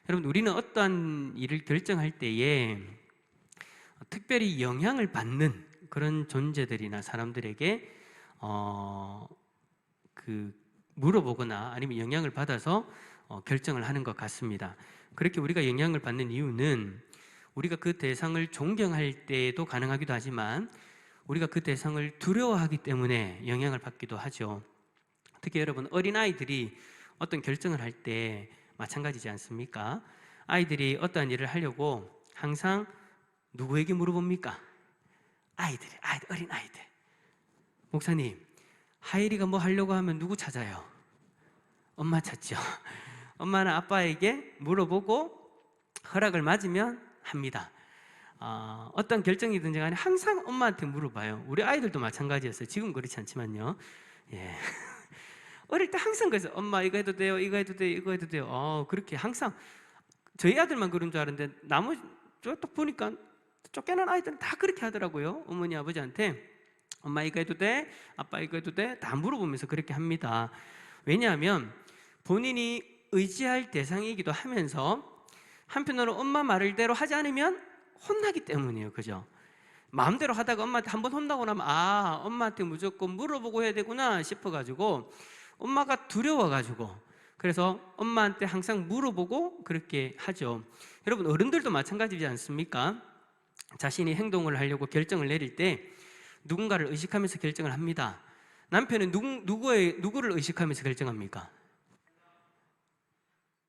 여러분, 우리는 어떠한 일을 결정할 때에 특별히 영향을 받는 그런 존재들이나 사람들에게 물어보거나 아니면 영향을 받아서 결정을 하는 것 같습니다. 그렇게 우리가 영향을 받는 이유는 우리가 그 대상을 존경할 때도 가능하기도 하지만 우리가 그 대상을 두려워하기 때문에 영향을 받기도 하죠. 특히 여러분, 어린아이들이 어떤 결정을 할 때 마찬가지지 않습니까? 아이들이 어떠한 일을 하려고 항상 누구에게 물어봅니까? 어린아이들. 목사님, 하일이가 뭐 하려고 하면 누구 찾아요? 엄마 찾죠. 엄마는 아빠에게 물어보고 허락을 맞으면 합니다. 어떤 결정이든지 간에 항상 엄마한테 물어봐요. 우리 아이들도 마찬가지였어요. 지금 그렇지 않지만요. 예. 어릴 때 항상 그래서 엄마 이거 해도 돼요? 이거 해도 돼요? 이거 해도 돼요? 그렇게 항상 저희 아들만 그런 줄 알았는데 나머지 또 보니까 쫓겨난 아이들은 다 그렇게 하더라고요. 어머니 아버지한테 엄마 이거 해도 돼? 아빠 이거 해도 돼? 다 물어보면서 그렇게 합니다. 왜냐하면 본인이 의지할 대상이기도 하면서 한편으로 엄마 말대로 하지 않으면 혼나기 때문이에요. 그죠? 마음대로 하다가 엄마한테 한번 혼나고 나면 엄마한테 무조건 물어보고 해야 되구나 싶어가지고 엄마가 두려워가지고 그래서 엄마한테 항상 물어보고 그렇게 하죠. 여러분, 어른들도 마찬가지지 않습니까? 자신이 행동을 하려고 결정을 내릴 때 누군가를 의식하면서 결정을 합니다. 남편은 누구를 의식하면서 결정합니까?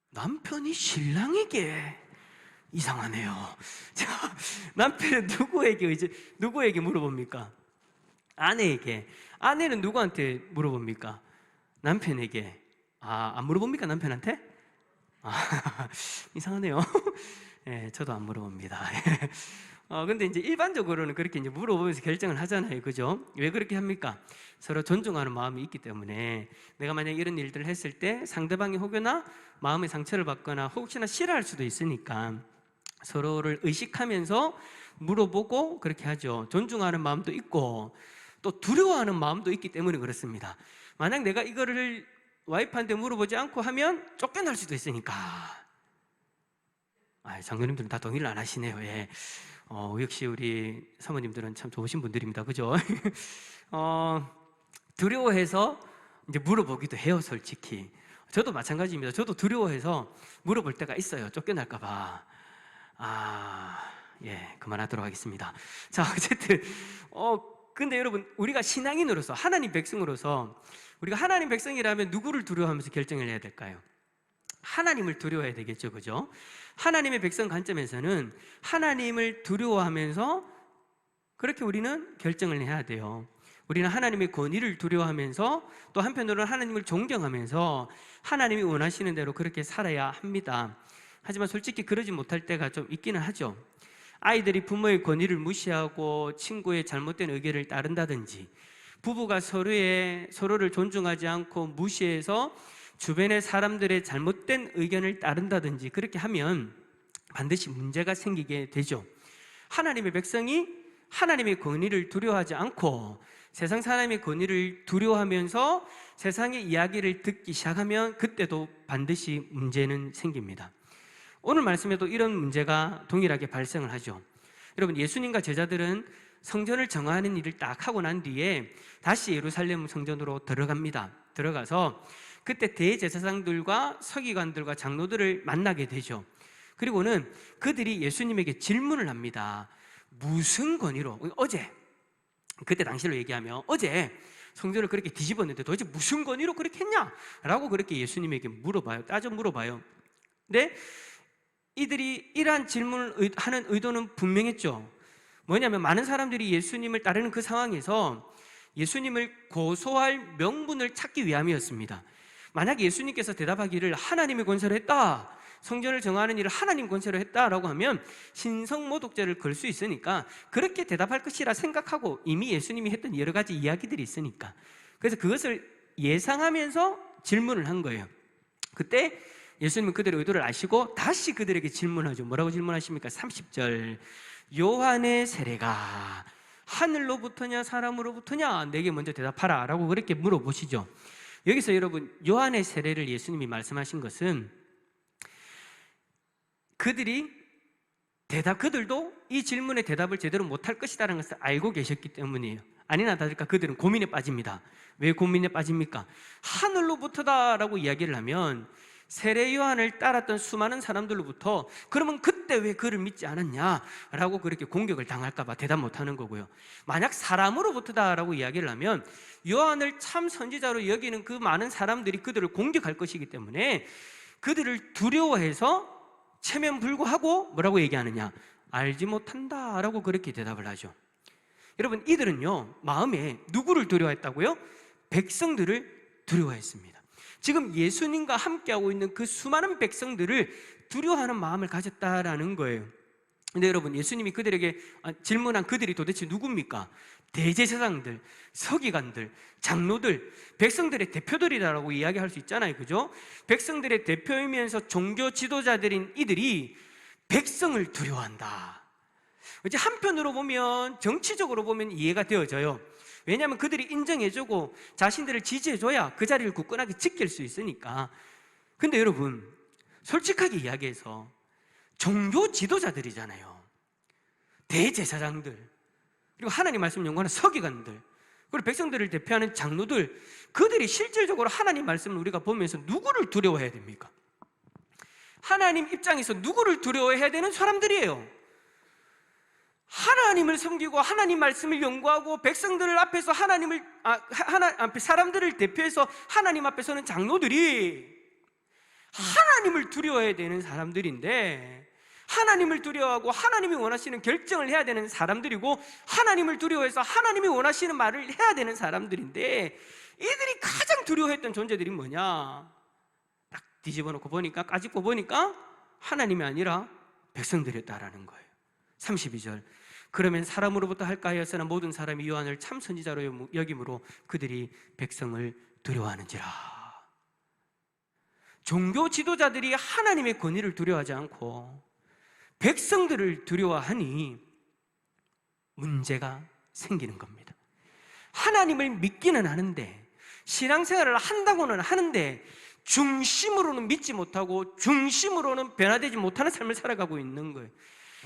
남편이 신랑에게. 이상하네요. 자, 남편은 누구에게 물어봅니까? 아내에게. 아내는 누구한테 물어봅니까? 남편에게. 안 물어봅니까? 남편한테? 이상하네요. 예, 저도 안 물어봅니다. 근데 이제 일반적으로는 그렇게 이제 물어보면서 결정을 하잖아요. 그죠? 왜 그렇게 합니까? 서로 존중하는 마음이 있기 때문에 내가 만약 이런 일들을 했을 때 상대방이 혹여나 마음의 상처를 받거나 혹시나 싫어할 수도 있으니까 서로를 의식하면서 물어보고 그렇게 하죠. 존중하는 마음도 있고 또 두려워하는 마음도 있기 때문에 그렇습니다. 만약 내가 이거를 와이프한테 물어보지 않고 하면 쫓겨날 수도 있으니까. 장로님들은 다 동의를 안 하시네요. 예. 역시 우리 사모님들은 참 좋으신 분들입니다. 그죠? 두려워해서 이제 물어보기도 해요, 솔직히. 저도 마찬가지입니다. 저도 두려워해서 물어볼 때가 있어요. 쫓겨날까봐. 예, 그만하도록 하겠습니다. 자, 어쨌든, 근데 여러분, 우리가 신앙인으로서, 하나님 백성으로서, 우리가 하나님 백성이라면 누구를 두려워하면서 결정을 해야 될까요? 하나님을 두려워해야 되겠죠, 그죠? 하나님의 백성 관점에서는 하나님을 두려워하면서 그렇게 우리는 결정을 해야 돼요. 우리는 하나님의 권위를 두려워하면서 또 한편으로는 하나님을 존경하면서 하나님이 원하시는 대로 그렇게 살아야 합니다. 하지만 솔직히 그러지 못할 때가 좀 있기는 하죠. 아이들이 부모의 권위를 무시하고 친구의 잘못된 의견을 따른다든지, 부부가 서로를 존중하지 않고 무시해서 주변의 사람들의 잘못된 의견을 따른다든지 그렇게 하면 반드시 문제가 생기게 되죠. 하나님의 백성이 하나님의 권위를 두려워하지 않고 세상 사람의 권위를 두려워하면서 세상의 이야기를 듣기 시작하면 그때도 반드시 문제는 생깁니다. 오늘 말씀에도 이런 문제가 동일하게 발생을 하죠. 여러분, 예수님과 제자들은 성전을 정화하는 일을 딱 하고 난 뒤에 다시 예루살렘 성전으로 들어갑니다. 들어가서 그때 대제사장들과 서기관들과 장로들을 만나게 되죠. 그리고는 그들이 예수님에게 질문을 합니다. 무슨 권위로? 그때 당시로 얘기하면 어제 성전을 그렇게 뒤집었는데 도대체 무슨 권위로 그렇게 했냐? 라고 그렇게 예수님에게 따져 물어봐요. 근데 이들이 이러한 질문을 하는 의도는 분명했죠. 뭐냐면 많은 사람들이 예수님을 따르는 그 상황에서 예수님을 고소할 명분을 찾기 위함이었습니다. 만약 예수님께서 대답하기를 하나님의 권세로 했다, 성전을 정하는 일을 하나님 권세로 했다라고 하면 신성모독죄를 걸 수 있으니까 그렇게 대답할 것이라 생각하고 이미 예수님이 했던 여러 가지 이야기들이 있으니까, 그래서 그것을 예상하면서 질문을 한 거예요. 그때 예수님은 그들의 의도를 아시고 다시 그들에게 질문하죠. 뭐라고 질문하십니까? 30절, 요한의 세례가 하늘로부터냐 사람으로부터냐 내게 먼저 대답하라 라고 그렇게 물어보시죠. 여기서 여러분, 요한의 세례를 예수님이 말씀하신 것은 그들도 이 질문에 대답을 제대로 못할 것이라는 것을 알고 계셨기 때문이에요. 아니나 다를까 그들은 고민에 빠집니다. 왜 고민에 빠집니까? 하늘로부터다라고 이야기를 하면 세례 요한을 따랐던 수많은 사람들로부터 그러면 그때 왜 그를 믿지 않았냐라고 그렇게 공격을 당할까 봐 대답 못하는 거고요. 만약 사람으로부터다라고 이야기를 하면 요한을 참 선지자로 여기는 그 많은 사람들이 그들을 공격할 것이기 때문에 그들을 두려워해서 체면불구하고 뭐라고 얘기하느냐? 알지 못한다라고 그렇게 대답을 하죠. 여러분, 이들은요 마음에 누구를 두려워했다고요? 백성들을 두려워했습니다. 지금 예수님과 함께하고 있는 그 수많은 백성들을 두려워하는 마음을 가졌다라는 거예요. 근데 여러분, 예수님이 그들에게 질문한 그들이 도대체 누굽니까? 대제사장들, 서기관들, 장로들, 백성들의 대표들이라고 이야기할 수 있잖아요, 그죠? 백성들의 대표이면서 종교 지도자들인 이들이 백성을 두려워한다. 이제 한편으로 보면, 정치적으로 보면 이해가 되어져요. 왜냐하면 그들이 인정해주고 자신들을 지지해줘야 그 자리를 굳건하게 지킬 수 있으니까. 근데 여러분, 솔직하게 이야기해서 종교 지도자들이잖아요. 대제사장들, 그리고 하나님 말씀 연구하는 서기관들, 그리고 백성들을 대표하는 장로들, 그들이 실질적으로 하나님 말씀을 우리가 보면서 누구를 두려워해야 됩니까? 하나님 입장에서 누구를 두려워해야 되는 사람들이에요. 하나님을 섬기고 하나님 말씀을 연구하고 백성들 앞에서 사람들을 대표해서 하나님 앞에 서는 장로들이 하나님을 두려워해야 되는 사람들인데, 하나님을 두려워하고 하나님이 원하시는 결정을 해야 되는 사람들이고, 하나님을 두려워해서 하나님이 원하시는 말을 해야 되는 사람들인데, 이들이 가장 두려워했던 존재들이 뭐냐? 딱 뒤집어놓고 보니까, 까짓고 보니까 하나님이 아니라 백성들이었다라는 거예요. 32절, 그러면 사람으로부터 할까 하였으나 모든 사람이 요한을 참 선지자로 여김으로 그들이 백성을 두려워하는지라. 종교 지도자들이 하나님의 권위를 두려워하지 않고 백성들을 두려워하니 문제가 생기는 겁니다. 하나님을 믿기는 하는데, 신앙생활을 한다고는 하는데 중심으로는 믿지 못하고 중심으로는 변화되지 못하는 삶을 살아가고 있는 거예요.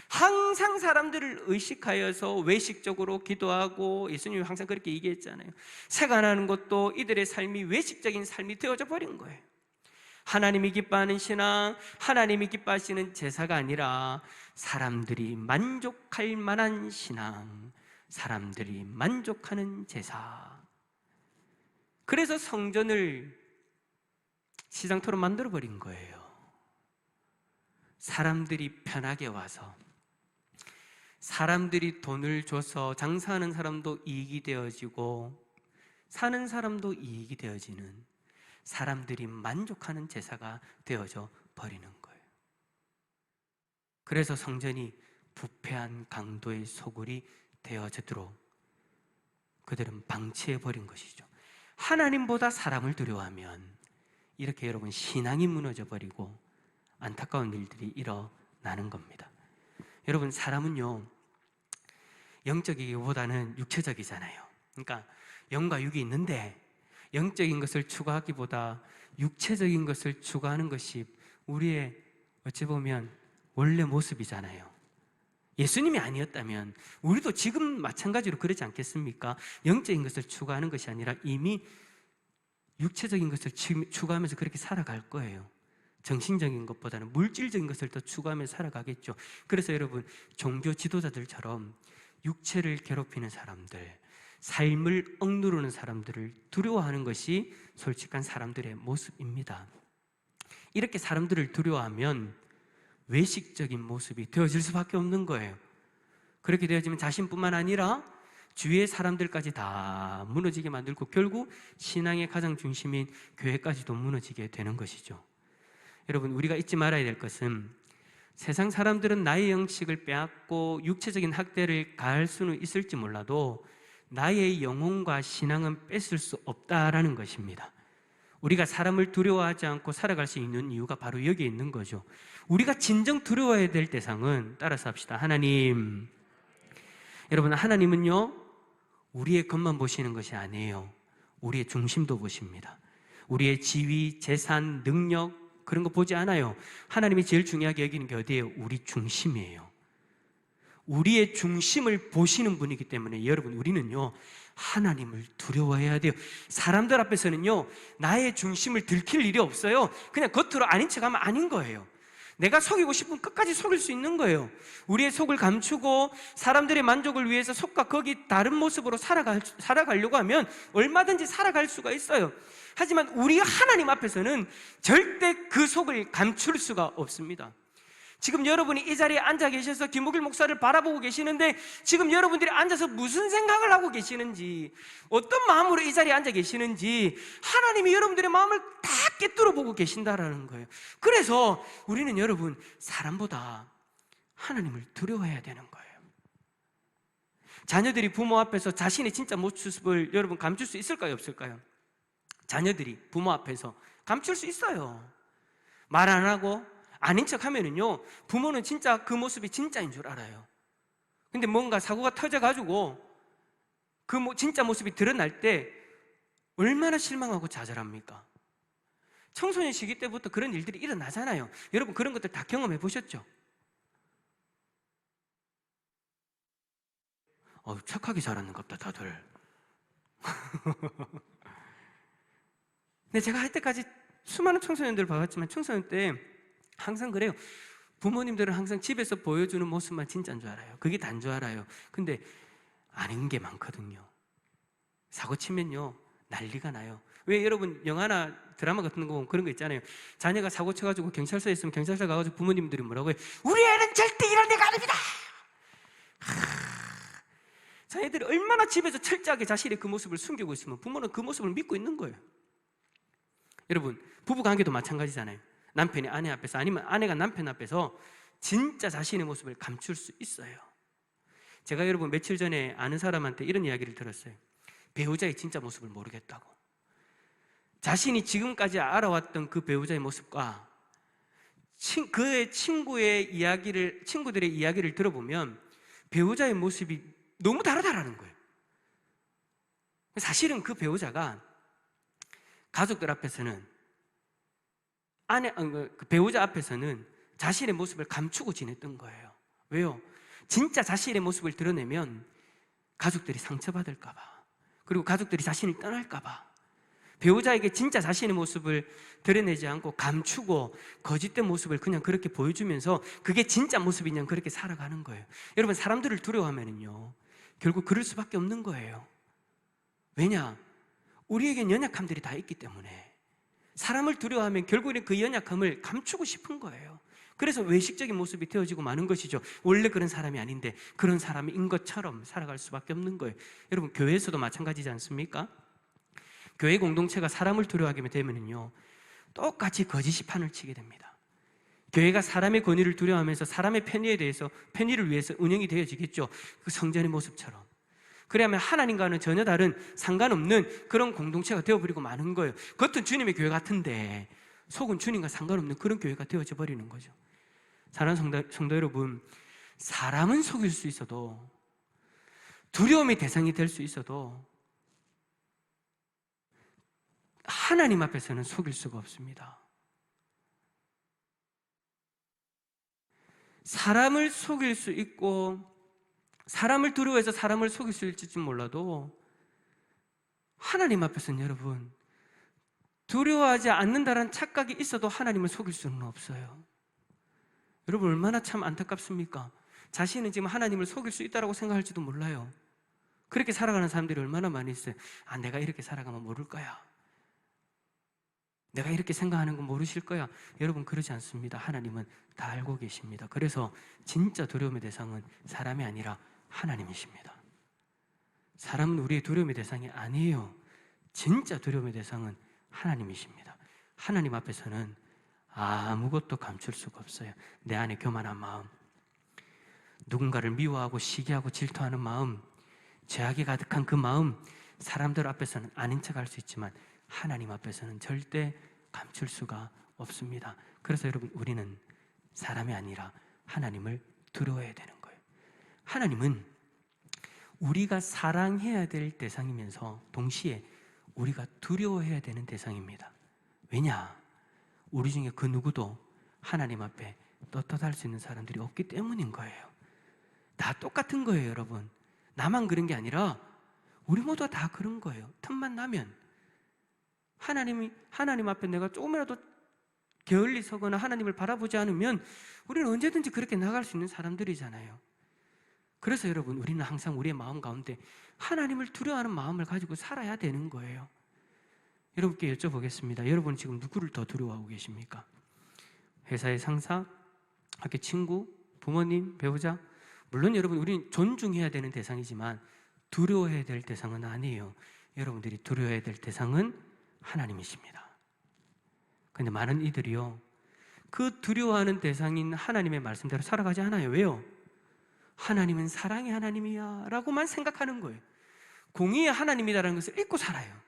항상 사람들을 의식하여서 외식적으로 기도하고, 예수님이 항상 그렇게 얘기했잖아요. 세간하는 것도 이들의 삶이 외식적인 삶이 되어져 버린 거예요. 하나님이 기뻐하는 신앙, 하나님이 기뻐하시는 제사가 아니라 사람들이 만족할 만한 신앙, 사람들이 만족하는 제사. 그래서 성전을 시장터로 만들어버린 거예요. 사람들이 편하게 와서, 사람들이 돈을 줘서 장사하는 사람도 이익이 되어지고 사는 사람도 이익이 되어지는, 사람들이 만족하는 제사가 되어져 버리는 거예요. 그래서 성전이 부패한 강도의 소굴이 되어지도록 그들은 방치해버린 것이죠. 하나님보다 사람을 두려워하면 이렇게 여러분 신앙이 무너져 버리고 안타까운 일들이 일어나는 겁니다. 여러분, 사람은요 영적이기보다는 육체적이잖아요. 그러니까 영과 육이 있는데 영적인 것을 추구하기보다 육체적인 것을 추구하는 것이 우리의 어찌 보면 원래 모습이잖아요. 예수님이 아니었다면 우리도 지금 마찬가지로 그러지 않겠습니까? 영적인 것을 추구하는 것이 아니라 이미 육체적인 것을 추구하면서 그렇게 살아갈 거예요. 정신적인 것보다는 물질적인 것을 더 추구하면서 살아가겠죠. 그래서 여러분, 종교 지도자들처럼 육체를 괴롭히는 사람들, 삶을 억누르는 사람들을 두려워하는 것이 솔직한 사람들의 모습입니다. 이렇게 사람들을 두려워하면 외식적인 모습이 되어질 수밖에 없는 거예요. 그렇게 되어지면 자신뿐만 아니라 주위의 사람들까지 다 무너지게 만들고 결국 신앙의 가장 중심인 교회까지도 무너지게 되는 것이죠. 여러분, 우리가 잊지 말아야 될 것은 세상 사람들은 나의 영식을 빼앗고 육체적인 학대를 가할 수는 있을지 몰라도 나의 영혼과 신앙은 뺏을 수 없다라는 것입니다. 우리가 사람을 두려워하지 않고 살아갈 수 있는 이유가 바로 여기에 있는 거죠. 우리가 진정 두려워해야 될 대상은, 따라서 합시다, 하나님. 여러분, 하나님은요 우리의 것만 보시는 것이 아니에요. 우리의 중심도 보십니다. 우리의 지위, 재산, 능력, 그런 거 보지 않아요. 하나님이 제일 중요하게 여기는 게 어디예요? 우리 중심이에요. 우리의 중심을 보시는 분이기 때문에 여러분, 우리는요 하나님을 두려워해야 돼요. 사람들 앞에서는요 나의 중심을 들킬 일이 없어요. 그냥 겉으로 아닌 척하면 아닌 거예요. 내가 속이고 싶으면 끝까지 속일 수 있는 거예요. 우리의 속을 감추고 사람들의 만족을 위해서 속과 거기 다른 모습으로 살아가려고 하면 얼마든지 살아갈 수가 있어요. 하지만 우리 하나님 앞에서는 절대 그 속을 감출 수가 없습니다. 지금 여러분이 이 자리에 앉아 계셔서 김목일 목사를 바라보고 계시는데 지금 여러분들이 앉아서 무슨 생각을 하고 계시는지, 어떤 마음으로 이 자리에 앉아 계시는지 하나님이 여러분들의 마음을 다 꿰뚫어 보고 계신다라는 거예요. 그래서 우리는 여러분 사람보다 하나님을 두려워해야 되는 거예요. 자녀들이 부모 앞에서 자신의 진짜 모습을 여러분 감출 수 있을까요, 없을까요? 자녀들이 부모 앞에서 감출 수 있어요. 말 안 하고 아닌 척 하면은요 부모는 진짜 그 모습이 진짜인 줄 알아요. 근데 뭔가 사고가 터져가지고 그 진짜 모습이 드러날 때 얼마나 실망하고 좌절합니까? 청소년 시기 때부터 그런 일들이 일어나잖아요. 여러분 그런 것들 다 경험해 보셨죠? 착하게 자랐는갑다 다들. 근데 제가 할 때까지 수많은 청소년들을 봐왔지만 청소년 때 항상 그래요. 부모님들은 항상 집에서 보여주는 모습만 진짜인 줄 알아요. 그게 다인 줄 알아요. 근데 아닌 게 많거든요. 사고 치면요 난리가 나요. 왜 여러분 영화나 드라마 같은 거 보면 그런 거 있잖아요. 자녀가 사고 쳐가지고 경찰서에 있으면 경찰서 가가지고 부모님들이 뭐라고 해요? 우리 애는 절대 이런 애가 아닙니다. 자녀들이 얼마나 집에서 철저하게 자신의 그 모습을 숨기고 있으면 부모는 그 모습을 믿고 있는 거예요. 여러분 부부관계도 마찬가지잖아요. 남편이 아내 앞에서 아니면 아내가 남편 앞에서 진짜 자신의 모습을 감출 수 있어요. 제가 여러분 며칠 전에 아는 사람한테 이런 이야기를 들었어요. 배우자의 진짜 모습을 모르겠다고. 자신이 지금까지 알아왔던 그 배우자의 모습과 그의 친구들의 이야기를 들어보면 배우자의 모습이 너무 다르다라는 거예요. 사실은 그 배우자가 가족들 앞에서는 그 배우자 앞에서는 자신의 모습을 감추고 지냈던 거예요. 왜요? 진짜 자신의 모습을 드러내면 가족들이 상처받을까봐, 그리고 가족들이 자신을 떠날까봐 배우자에게 진짜 자신의 모습을 드러내지 않고 감추고 거짓된 모습을 그냥 그렇게 보여주면서 그게 진짜 모습이냐 그렇게 살아가는 거예요. 여러분 사람들을 두려워하면요 결국 그럴 수밖에 없는 거예요. 왜냐? 우리에겐 연약함들이 다 있기 때문에. 사람을 두려워하면 결국에는 그 연약함을 감추고 싶은 거예요. 그래서 외식적인 모습이 되어지고 마는 것이죠. 원래 그런 사람이 아닌데 그런 사람인 것처럼 살아갈 수밖에 없는 거예요. 여러분 교회에서도 마찬가지지 않습니까? 교회 공동체가 사람을 두려워하게 되면요 똑같이 거짓이 판을 치게 됩니다. 교회가 사람의 권위를 두려워하면서 사람의 편의를 위해서 운영이 되어지겠죠. 그 성전의 모습처럼. 그래야만 하나님과는 전혀 다른 상관없는 그런 공동체가 되어버리고 마는 거예요. 겉은 주님의 교회 같은데 속은 주님과 상관없는 그런 교회가 되어져 버리는 거죠. 사랑하는 성도 여러분, 사람은 속일 수 있어도, 두려움의 대상이 될 수 있어도 하나님 앞에서는 속일 수가 없습니다. 사람을 속일 수 있고 사람을 두려워해서 사람을 속일 수 있을지 몰라도 하나님 앞에서는 여러분 두려워하지 않는다는 착각이 있어도 하나님을 속일 수는 없어요. 여러분 얼마나 참 안타깝습니까? 자신은 지금 하나님을 속일 수 있다고 생각할지도 몰라요. 그렇게 살아가는 사람들이 얼마나 많이 있어요. 내가 이렇게 살아가면 모를 거야. 내가 이렇게 생각하는 건 모르실 거야. 여러분 그러지 않습니다. 하나님은 다 알고 계십니다. 그래서 진짜 두려움의 대상은 사람이 아니라 하나님이십니다. 사람은 우리의 두려움의 대상이 아니에요. 진짜 두려움의 대상은 하나님이십니다. 하나님 앞에서는 아무것도 감출 수가 없어요. 내 안에 교만한 마음, 누군가를 미워하고 시기하고 질투하는 마음, 죄악이 가득한 그 마음, 사람들 앞에서는 아닌 척할 수 있지만 하나님 앞에서는 절대 감출 수가 없습니다. 그래서 여러분 우리는 사람이 아니라 하나님을 두려워해야 되는 거예요. 하나님은 우리가 사랑해야 될 대상이면서 동시에 우리가 두려워해야 되는 대상입니다. 왜냐? 우리 중에 그 누구도 하나님 앞에 떳떳할 수 있는 사람들이 없기 때문인 거예요. 다 똑같은 거예요, 여러분. 나만 그런 게 아니라 우리 모두가 다 그런 거예요. 틈만 나면 하나님 앞에 내가 조금이라도 게을리 서거나 하나님을 바라보지 않으면 우리는 언제든지 그렇게 나갈 수 있는 사람들이잖아요. 그래서 여러분, 우리는 항상 우리의 마음 가운데 하나님을 두려워하는 마음을 가지고 살아야 되는 거예요. 여러분께 여쭤보겠습니다. 여러분 지금 누구를 더 두려워하고 계십니까? 회사의 상사, 학교 친구, 부모님, 배우자? 물론 여러분, 우리는 존중해야 되는 대상이지만 두려워해야 될 대상은 아니에요. 여러분들이 두려워해야 될 대상은 하나님이십니다. 그런데 많은 이들이요, 그 두려워하는 대상인 하나님의 말씀대로 살아가지 않아요. 왜요? 하나님은 사랑의 하나님이야 라고만 생각하는 거예요. 공의의 하나님이라는 것을 잊고 살아요.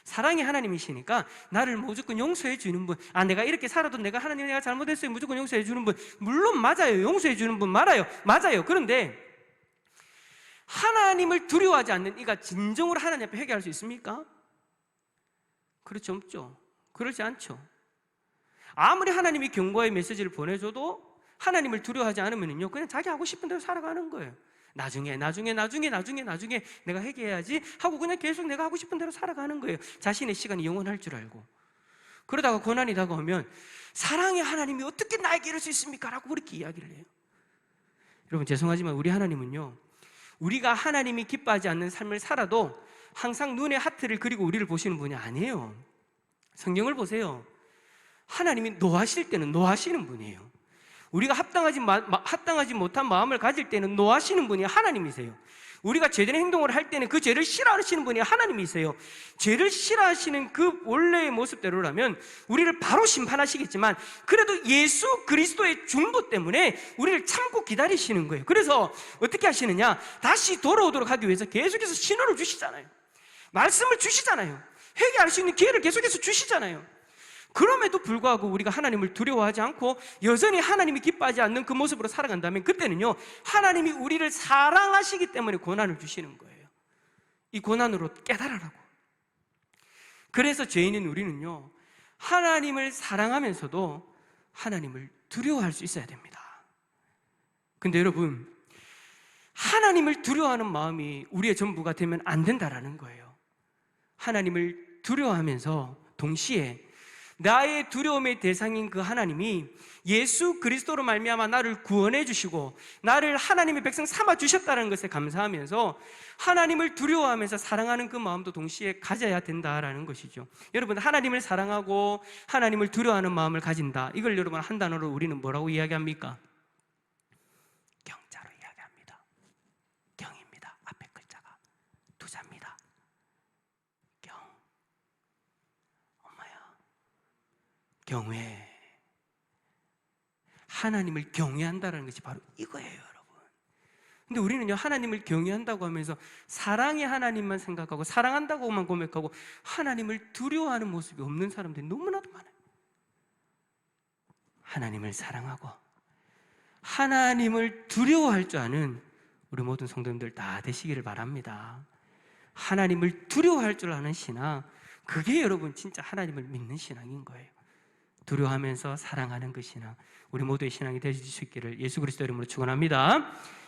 사랑의 하나님이시니까 나를 무조건 용서해 주는 분, 내가 이렇게 살아도 내가 잘못했어요, 무조건 용서해 주는 분, 물론 맞아요. 용서해 주는 분 맞아요. 그런데 하나님을 두려워하지 않는 이가 진정으로 하나님 앞에 회개할 수 있습니까? 그렇지, 없죠. 그렇지 않죠. 아무리 하나님이 경고의 메시지를 보내줘도 하나님을 두려워하지 않으면요, 그냥 자기 하고 싶은 대로 살아가는 거예요. 나중에 내가 회개해야지 하고 그냥 계속 내가 하고 싶은 대로 살아가는 거예요. 자신의 시간이 영원할 줄 알고. 그러다가 고난이 다가오면 사랑의 하나님이 어떻게 나에게 이럴 수 있습니까? 라고 그렇게 이야기를 해요. 여러분 죄송하지만 우리 하나님은요, 우리가 하나님이 기뻐하지 않는 삶을 살아도 항상 눈에 하트를 그리고 우리를 보시는 분이 아니에요. 성경을 보세요. 하나님이 노하실 때는 노하시는 분이에요. 우리가 합당하지 못한 마음을 가질 때는 노하시는 분이 하나님이세요. 우리가 제대로 행동을 할 때는 그 죄를 싫어하시는 분이 하나님이세요. 죄를 싫어하시는 그 원래의 모습대로라면 우리를 바로 심판하시겠지만 그래도 예수 그리스도의 중보 때문에 우리를 참고 기다리시는 거예요. 그래서 어떻게 하시느냐, 다시 돌아오도록 하기 위해서 계속해서 신호를 주시잖아요. 말씀을 주시잖아요. 회개할 수 있는 기회를 계속해서 주시잖아요. 그럼에도 불구하고 우리가 하나님을 두려워하지 않고 여전히 하나님이 기뻐하지 않는 그 모습으로 살아간다면 그때는요, 하나님이 우리를 사랑하시기 때문에 고난을 주시는 거예요. 이 고난으로 깨달으라고. 그래서 죄인인 우리는요, 하나님을 사랑하면서도 하나님을 두려워할 수 있어야 됩니다. 근데 여러분, 하나님을 두려워하는 마음이 우리의 전부가 되면 안 된다라는 거예요. 하나님을 두려워하면서 동시에 나의 두려움의 대상인 그 하나님이 예수 그리스도로 말미암아 나를 구원해 주시고 나를 하나님의 백성 삼아 주셨다는 것에 감사하면서 하나님을 두려워하면서 사랑하는 그 마음도 동시에 가져야 된다라는 것이죠. 여러분, 하나님을 사랑하고 하나님을 두려워하는 마음을 가진다, 이걸 여러분 한 단어로 우리는 뭐라고 이야기합니까? 경자로 이야기합니다. 경입니다. 앞에 글자가 두 자입니다. 경. 엄마야, 경외. 하나님을 경외한다는 것이 바로 이거예요, 여러분. 근데 우리는요, 하나님을 경외한다고 하면서 사랑의 하나님만 생각하고 사랑한다고만 고백하고 하나님을 두려워하는 모습이 없는 사람들이 너무나도 많아요. 하나님을 사랑하고 하나님을 두려워할 줄 아는 우리 모든 성도님들 다 되시기를 바랍니다. 하나님을 두려워할 줄 아는 신앙, 그게 여러분 진짜 하나님을 믿는 신앙인 거예요. 두려워하면서 사랑하는 그 신앙, 우리 모두의 신앙이 되실 수 있기를 예수 그리스도 이름으로 축원합니다.